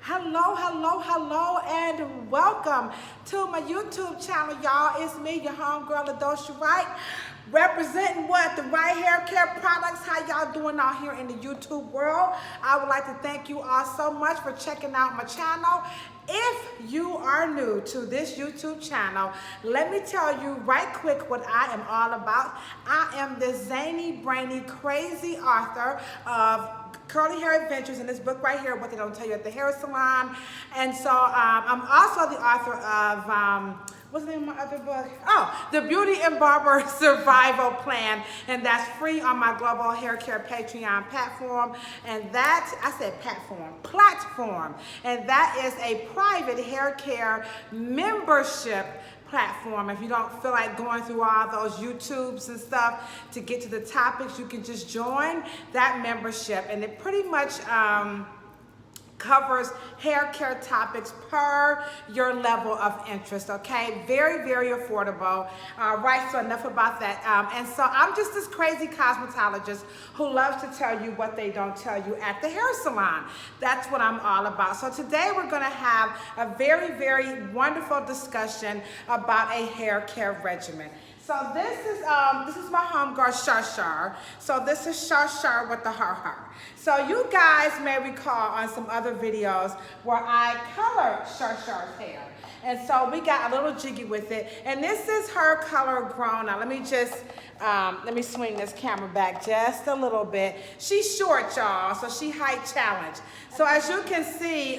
Hello, and welcome to my YouTube channel, y'all. It's me, your homegirl, Ladosha Wright, representing what? The right hair care products. How y'all doing out here in the YouTube world? I would like to thank you all so much for checking out my channel. If you are new to this YouTube channel, let me tell you right quick what I am all about. I am the zany, brainy, crazy author of Curly Hair Adventures in this book right here, What They Don't Tell You at the Hair Salon. And so I'm also the author of, what's the name of my other book? Oh, The Beauty and Barber Survival Plan. And that's free on my Global Hair Care Patreon platform. And that, I said platform. And that is a private hair care membership platform. If you don't feel like going through all those YouTubes and stuff to get to the topics, you can just join that membership, and it pretty much covers hair care topics per your level of interest. Okay, very affordable. Right, so enough about that. And so I'm just this crazy cosmetologist who loves to tell you what they don't tell you at the hair salon. That's what I'm all about. So today we're going to have a very wonderful discussion about a hair care regimen. So this is my homegirl Shar. So this is Shar with the her. So you guys may recall on some other videos where I colored Shar's hair. And so we got a little jiggy with it. And this is her color grown. Now let me just, let me swing this camera back just a little bit. She's short, y'all, so she height challenged. So as you can see,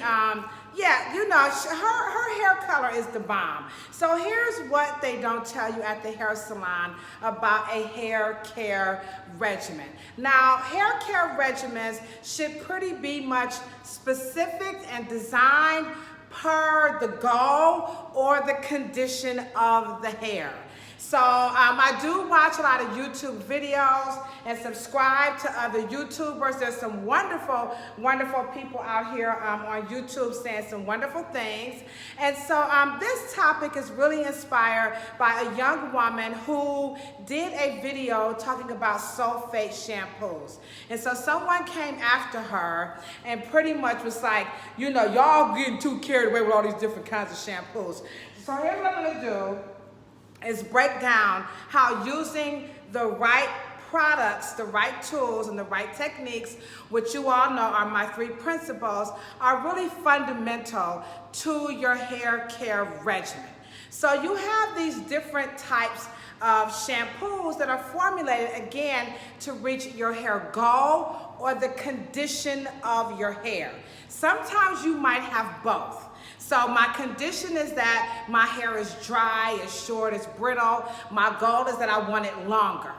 yeah, you know, her hair color is the bomb. So here's what they don't tell you at the hair salon about a hair care regimen. Now, hair care regimens should pretty be much specific and designed per the goal or the condition of the hair. So I do watch a lot of YouTube videos and subscribe to other YouTubers. There's some wonderful people out here on YouTube saying some wonderful things. And so this topic is really inspired by a young woman who did a video talking about sulfate shampoos. And so someone came after her and pretty much was like, you know, y'all getting too carried away with all these different kinds of shampoos. So here's what I'm gonna do. Is break down how using the right products, the right tools, and the right techniques, which you all know are my 3 principles, are really fundamental to your hair care regimen. So you have these different types of shampoos that are formulated, again, to reach your hair goal or the condition of your hair. Sometimes you might have both. So my condition is that my hair is dry, it's short, it's brittle. My goal is that I want it longer.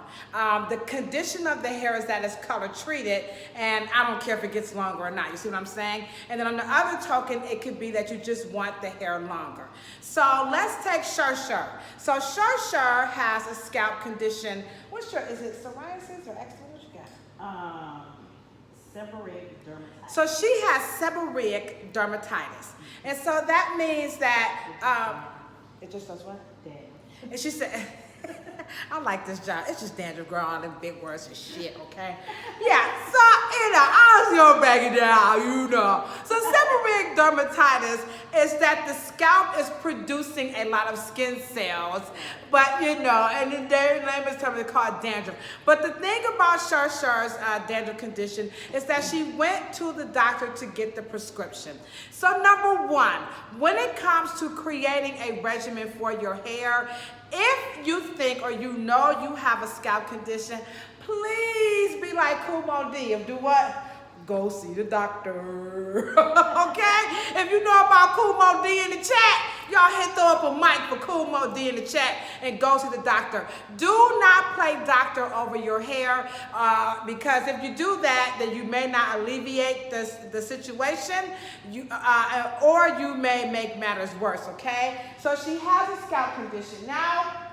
The condition of the hair is that it's color treated, and I don't care if it gets longer or not. You see what I'm saying? And then on the other token, it could be that you just want the hair longer. So let's take Shar. So Shar has a scalp condition. What's your, is it psoriasis or eczema? What you got? Seborrheic dermatitis. So she has seborrheic dermatitis. And so that means that, it just does what? Dandruff. And she said, I like this job. It's just dandruff, girl, all them big words and shit, okay? Yeah, so, you know, I was gonna back it down, you know. So seborrheic dermatitis is that the scalp is producing a lot of skin cells, but, you know, and in their layman's terms, it's called dandruff. But the thing about Shar's dandruff condition is that she went to the doctor to get the prescription. So number 1, when it comes to creating a regimen for your hair, if you think or you know you have a scalp condition, please be like Kumo D and do what? Go see the doctor. Okay? If you know about Kumo D in the chat, y'all hit throw up a mic for Kumo D in the chat and go see the doctor. Do not play doctor over your hair because if you do that, then you may not alleviate the situation, or you may make matters worse, okay? So she has a scalp condition. Now,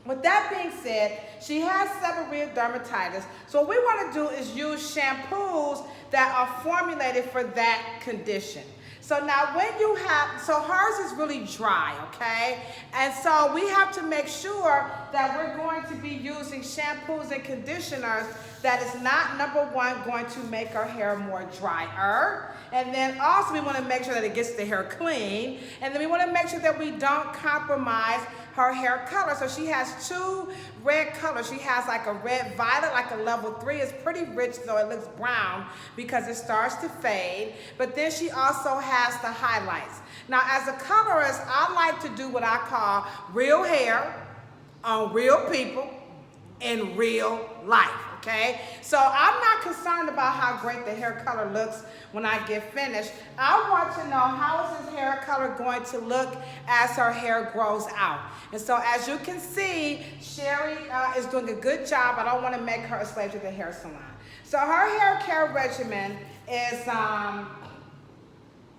with that being said, she has seborrheic dermatitis. So what we want to do is use shampoos that are formulated for that condition. So now when you have, so hers is really dry, okay? And so we have to make sure that we're going to be using shampoos and conditioners that is not, number one, going to make our hair more drier. And then also we want to make sure that it gets the hair clean. And then we want to make sure that we don't compromise her hair color. So she has two red colors. She has like a red violet, like a level 3. It's pretty rich, though it looks brown because it starts to fade. But then she also has the highlights. Now, as a colorist, I like to do what I call real hair on real people in real life. Okay, so I'm not concerned about how great the hair color looks when I get finished. I want to know, how is this hair color going to look as her hair grows out? And so as you can see, Sherry is doing a good job. I don't want to make her a slave to the hair salon. So her hair care regimen is,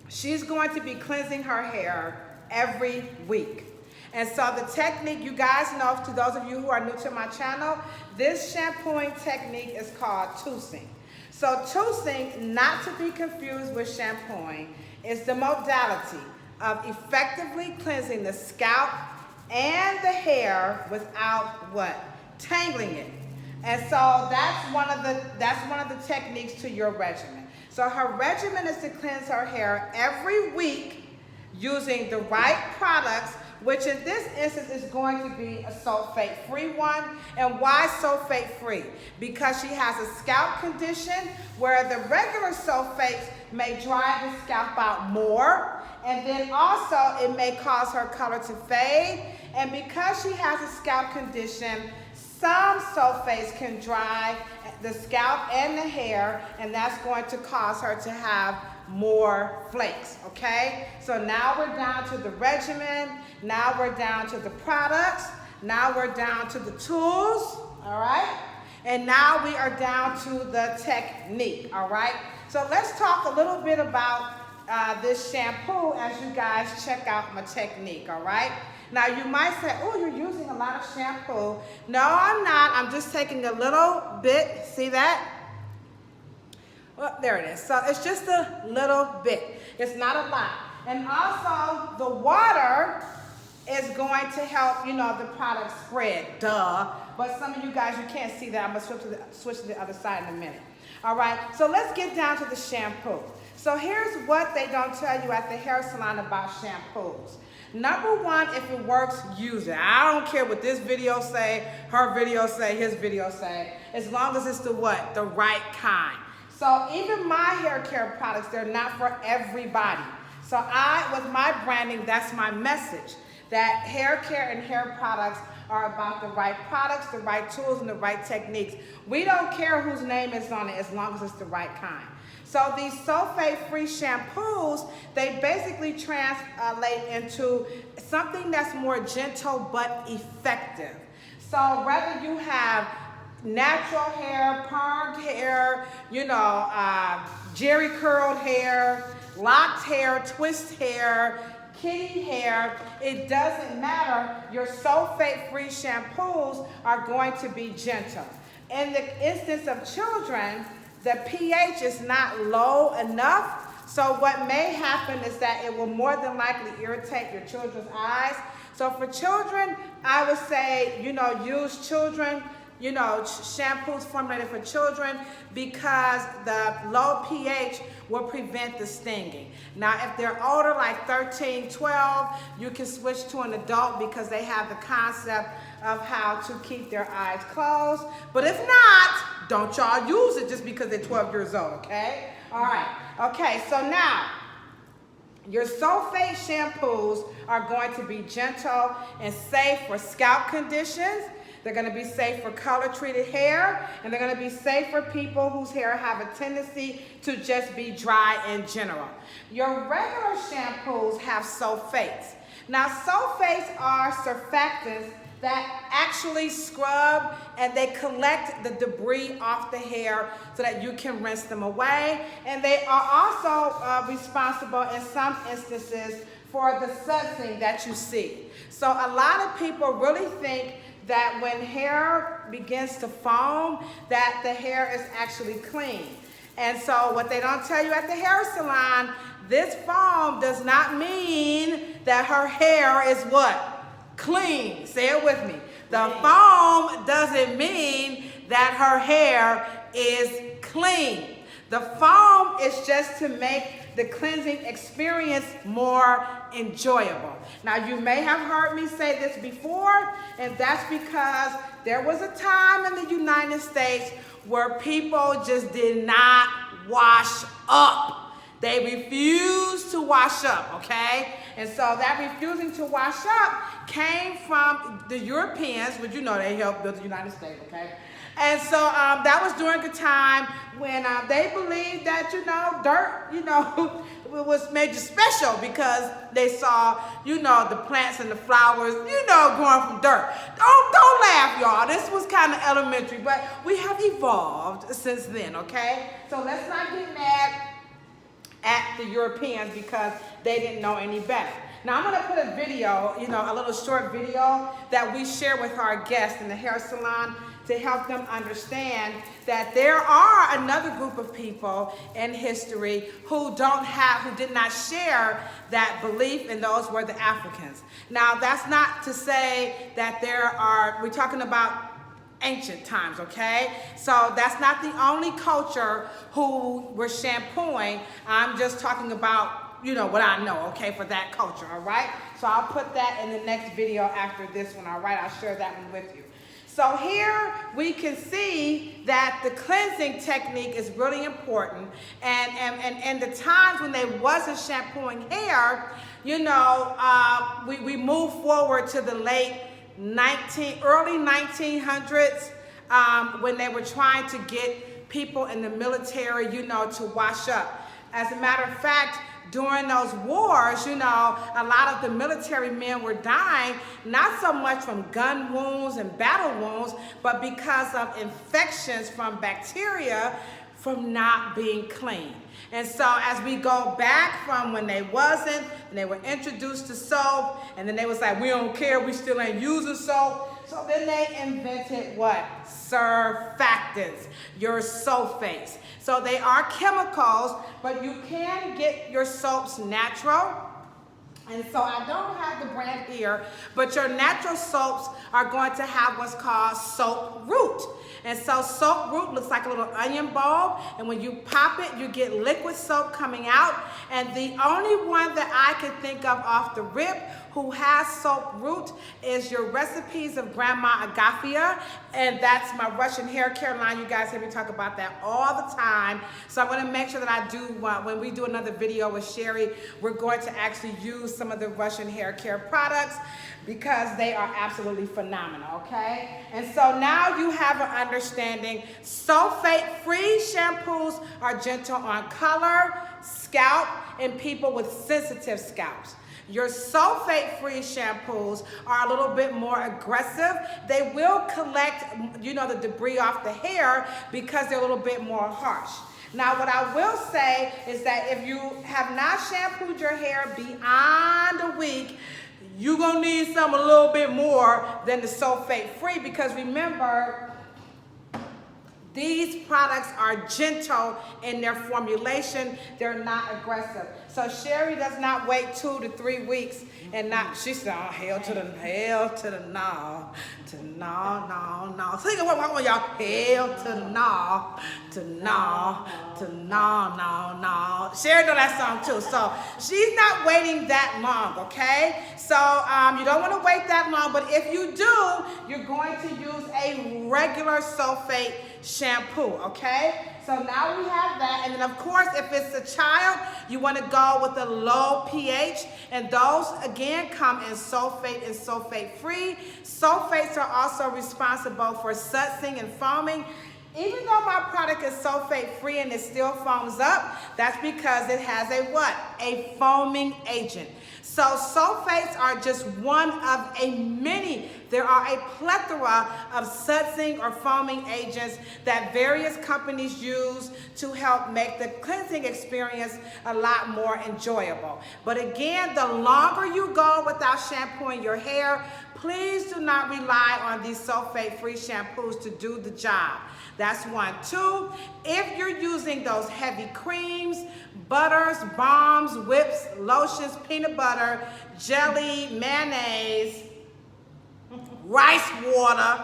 she's going to be cleansing her hair every week. And so the technique, you guys know, to those of you who are new to my channel, this shampooing technique is called toothing. So toothing, not to be confused with shampooing, is the modality of effectively cleansing the scalp and the hair without what? Tangling it. And so that's one of the techniques to your regimen. So her regimen is to cleanse her hair every week using the right products, which in this instance is going to be a sulfate-free one. And why sulfate-free? Because she has a scalp condition where the regular sulfates may dry the scalp out more, and then also it may cause her color to fade. And because she has a scalp condition, some sulfates can dry the scalp and the hair, and that's going to cause her to have more flakes, okay? So now we're down to the regimen, now we're down to the products, now we're down to the tools, all right? And now we are down to the technique, all right? So let's talk a little bit about this shampoo as you guys check out my technique, all right? Now you might say, oh, you're using a lot of shampoo. No, I'm not. I'm just taking a little bit. See that? Well, there it is. So it's just a little bit. It's not a lot. And also the water is going to help, you know, the product spread. Duh. But some of you guys, you can't see that. I'm going to switch to the other side in a minute. All right. So let's get down to the shampoo. So here's what they don't tell you at the hair salon about shampoos. Number one, if it works, use it. I don't care what this video say, her video say, his video say, as long as it's the what? The right kind. So even my hair care products, they're not for everybody. So with my branding, that's my message, that hair care and hair products are about the right products, the right tools, and the right techniques. We don't care whose name is on it as long as it's the right kind. So these sulfate-free shampoos, they basically translate into something that's more gentle but effective. So whether you have natural hair, permed hair, you know, jerry curled hair, locked hair, twist hair, kitty hair, it doesn't matter. Your sulfate-free shampoos are going to be gentle. In the instance of children, the pH is not low enough, so what may happen is that it will more than likely irritate your children's eyes. So for children, I would say, you know, use children, you know, shampoos formulated for children, because the low pH will prevent the stinging. Now, if they're older, like 13, 12, you can switch to an adult because they have the concept of how to keep their eyes closed. But if not, don't y'all use it just because they're 12 years old, okay? All right, okay, so now, your sulfate shampoos are going to be gentle and safe for scalp conditions. They're going to be safe for color-treated hair, and they're going to be safe for people whose hair have a tendency to just be dry in general. Your regular shampoos have sulfates. Now, sulfates are surfactants that actually scrub and they collect the debris off the hair so that you can rinse them away. And they are also responsible in some instances for the sudsing that you see. So a lot of people really think that when hair begins to foam, that the hair is actually clean. And so what they don't tell you at the hair salon, this foam does not mean that her hair is what? Clean. Say it with me. The foam doesn't mean that her hair is clean. The foam is just to make the cleansing experience more enjoyable. Now, you may have heard me say this before, and that's because there was a time in the United States where people just did not wash up. They refused to wash up, okay? And so that refusing to wash up came from the Europeans, which you know they helped build the United States, okay? And so that was during a time when they believed that, dirt, was made you special because they saw, the plants and the flowers, growing from dirt. Don't laugh, y'all. This was kind of elementary, but we have evolved since then, okay? So let's not get mad at the Europeans because they didn't know any better. Now I'm gonna put a video, a little short video that we share with our guests in the hair salon to help them understand that there are another group of people in history who did not share that belief, and those were the Africans. Now that's not to say that we're talking about ancient times, okay? So that's not the only culture who were shampooing. I'm just talking about, what I know, okay, for that culture, all right? So I'll put that in the next video after this one, all right? I'll share that one with you. So here we can see that the cleansing technique is really important. And the times when they wasn't shampooing hair, we moved forward to the early 1900s when they were trying to get people in the military, to wash up. As a matter of fact, during those wars, a lot of the military men were dying, not so much from gun wounds and battle wounds, but because of infections from bacteria from not being clean. And so as we go back from when they wasn't, and they were introduced to soap, and then they was like, we don't care, we still ain't using soap. So then they invented what? Surfactants, your sulfates. So they are chemicals, but you can get your soaps natural. And so I don't have the brand here, but your natural soaps are going to have what's called soap root. And so soap root looks like a little onion bulb, and when you pop it, you get liquid soap coming out. And the only one that I can think of off the rip who has soap root is your Recipes of Grandma Agafia, and that's my Russian hair care line. You guys hear me talk about that all the time. So I'm going to make sure that I do, when we do another video with Sherry, we're going to actually use some of the Russian hair care products because they are absolutely phenomenal, okay? And so now you have an understanding. Sulfate-free shampoos are gentle on color, scalp, and people with sensitive scalps. Your sulfate-free shampoos are a little bit more aggressive. They will collect, the debris off the hair because they're a little bit more harsh. Now, what I will say is that if you have not shampooed your hair beyond a week, you're gonna need some a little bit more than the sulfate-free, because remember, these products are gentle in their formulation. They're not aggressive. So Sherry does not wait 2 to 3 weeks and she said, oh, hell to the no, to no. Sing it one more, y'all. Hell to the no, to no, to no. Sherry know that song too. So she's not waiting that long, okay? So you don't want to wait that long, but if you do, you're going to use a regular sulfate shampoo, okay? So now we have that, and then of course, if it's a child, you want to go with a low pH, and those again come in sulfate and sulfate-free. Sulfates are also responsible for sudsing and foaming. Even though my product is sulfate-free and it still foams up, that's because it has a what? A foaming agent. So sulfates are just one of a many. There are a plethora of sudsing or foaming agents that various companies use to help make the cleansing experience a lot more enjoyable. But again, the longer you go without shampooing your hair, please do not rely on these sulfate-free shampoos to do the job. That's one. Two, if you're using those heavy creams, butters, balms, whips, lotions, peanut butter, jelly, mayonnaise, rice water,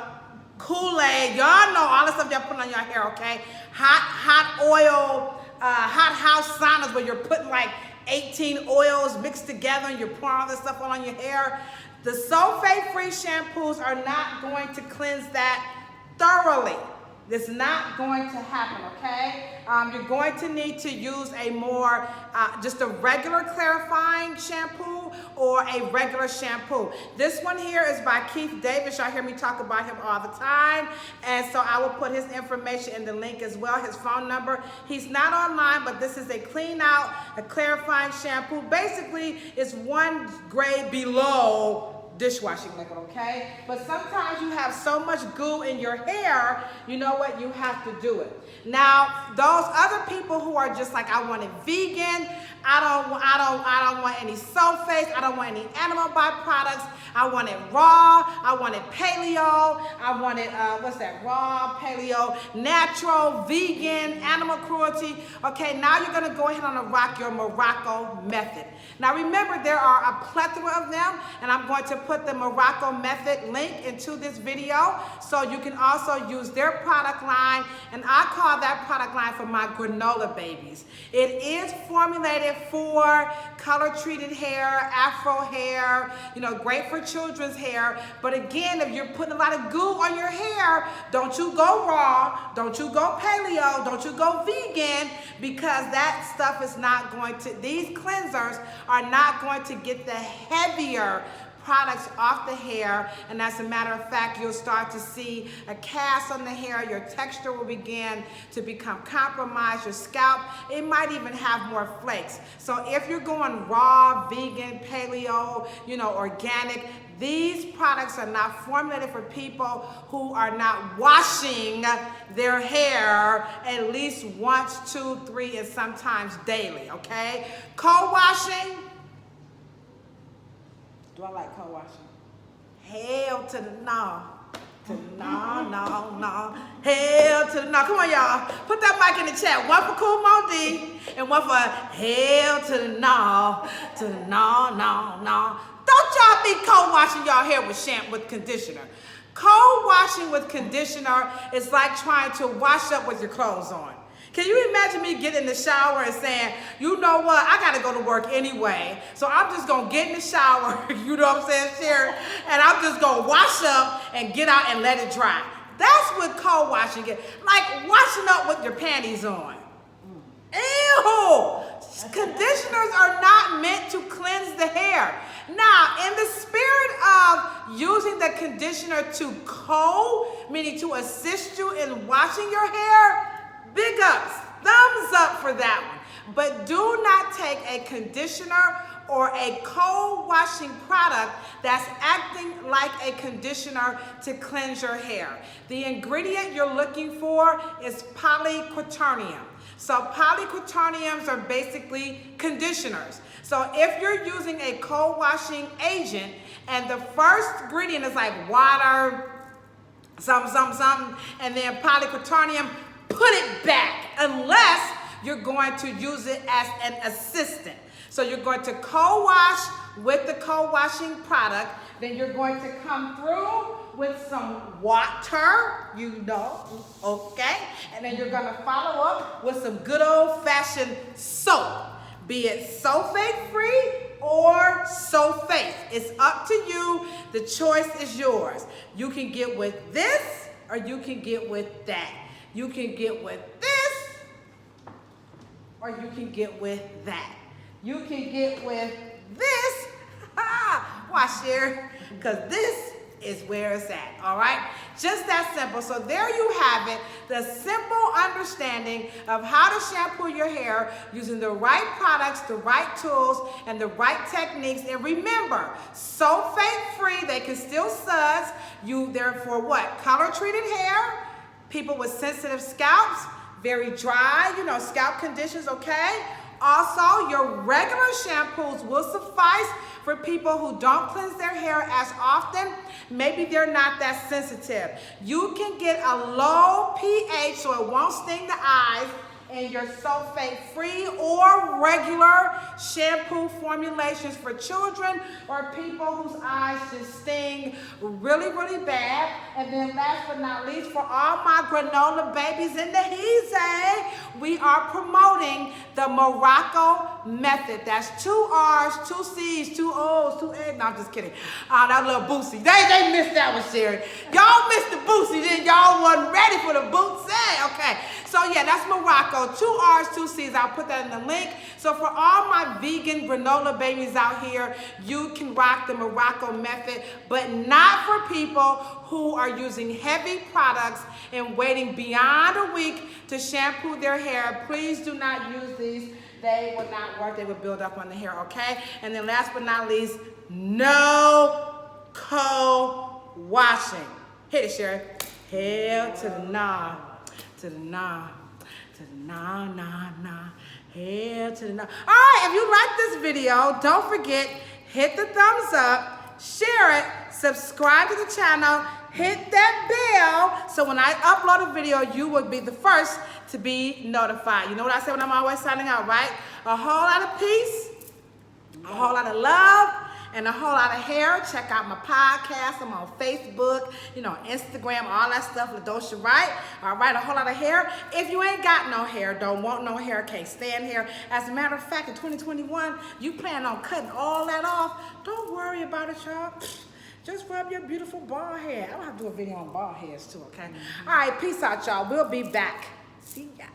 Kool-Aid, y'all know all the stuff y'all put on your hair, okay? Hot oil, hot house saunas where you're putting like 18 oils mixed together and you're pouring all this stuff on your hair. The sulfate-free shampoos are not going to cleanse that thoroughly. It's not going to happen, okay? You're going to need to use a more, just a regular clarifying shampoo or a regular shampoo. This one here is by Keith Davis. Y'all hear me talk about him all the time. And so I will put his information in the link as well, his phone number. He's not online, but this is a clean out, a clarifying shampoo. Basically, it's one grade below dishwashing liquid, okay? But sometimes you have so much goo in your hair, you know what, you have to do it. Now, those other people who are just like, I want it vegan, I don't want any sulfates, I don't want any animal byproducts, I want it raw, I want it paleo, I want it, what's that, raw, paleo, natural, vegan, animal cruelty. Okay, now you're gonna go ahead and rock your Morrocco Method. Now remember, there are a plethora of them, and I'm going to put the Morrocco Method link into this video, so you can also use their product line, and I call that product line for my granola babies. It is formulated for color-treated hair, afro hair, you know, great for children's hair. But again, if you're putting a lot of goo on your hair, don't you go raw, don't you go paleo, don't you go vegan, because that stuff is not going to, these cleansers are not going to get the heavier products off the hair, and as a matter of fact, you'll start to see a cast on the hair, your texture will begin to become compromised, your scalp, it might even have more flakes. So if you're going raw, vegan, paleo, you know, organic, these products are not formulated for people who are not washing their hair at least once, 2, 3, and sometimes daily, okay? Co-washing. Do I like co-washing? Hell to the no. To no, no, no. Hell to the no. Come on, y'all. Put that mic in the chat. One for Cool Mo D and one for hell to the no. To the no, no, no. Don't y'all be co-washing y'all hair with conditioner. Co-washing with conditioner is like trying to wash up with your clothes on. Can you imagine me getting in the shower and saying, you know what, I gotta go to work anyway, so I'm just gonna get in the shower, you know what I'm saying, Sharon? And I'm just gonna wash up and get out and let it dry. That's what co-washing is. Like washing up with your panties on. Ew! Conditioners are not meant to cleanse the hair. Now, in the spirit of using the conditioner to meaning to assist you in washing your hair, big ups, thumbs up for that one. But do not take a conditioner or a co-washing product that's acting like a conditioner to cleanse your hair. The ingredient you're looking for is polyquaternium. So polyquaterniums are basically conditioners. So if you're using a co-washing agent and the first ingredient is like water, something, and then polyquaternium, put it back unless you're going to use it as an assistant. So you're going to co-wash with the co-washing product, then you're going to come through with some water, you know, okay? And then you're gonna follow up with some good old-fashioned soap, be it sulfate-free or sulfate. It's up to you, the choice is yours. You can get with this or you can get with that. You can get with this or you can get with that. You can get with this, watch here, because this is where it's at, all right? Just that simple. So there you have it, the simple understanding of how to shampoo your hair using the right products, the right tools, and the right techniques. And remember, sulfate-free, they can still suds. They're for what? Color-treated hair, people with sensitive scalps, very dry, you know, scalp conditions, okay? Also, your regular shampoos will suffice for people who don't cleanse their hair as often. Maybe they're not that sensitive. You can get a low pH so it won't sting the eyes in your sulfate-free or regular shampoo formulations for children or people whose eyes just sting really, really bad. And then last but not least, for all my granola babies in the heat, we are promoting the Morrocco Method. That's 2 R's, 2 C's, 2 O's, 2 A's. No, I'm just kidding. That little boosie. They missed that one, Sherry. Y'all missed the boosie, then y'all wasn't ready for the boosie. Okay. So yeah, that's Morocco. 2 R's, 2 C's. I'll put that in the link. So for all my vegan granola babies out here, you can rock the Morocco Method, but not for people who are using heavy products and waiting beyond a week to shampoo their hair. Please do not use these. They will not work. They will build up on the hair, okay? And then last but not least, no co-washing. Hit it, Sherry. Hell to the nah. To the nah, to the nah, nah, nah, hell to the nah. All right, if you like this video, don't forget, hit the thumbs up, share it, subscribe to the channel, hit that bell, so when I upload a video, you will be the first to be notified. You know what I say when I'm always signing out, right? A whole lot of peace, a whole lot of love, and a whole lot of hair. Check out my podcast. I'm on Facebook, Instagram, all that stuff, LaDosha Wright. All right, a whole lot of hair. If you ain't got no hair, don't want no hair, can't stand hair. As a matter of fact, in 2021, you plan on cutting all that off. Don't worry about it, y'all. Just rub your beautiful bald head. I'm gonna have to do a video on bald heads too, okay? All right, peace out, y'all. We'll be back. See ya.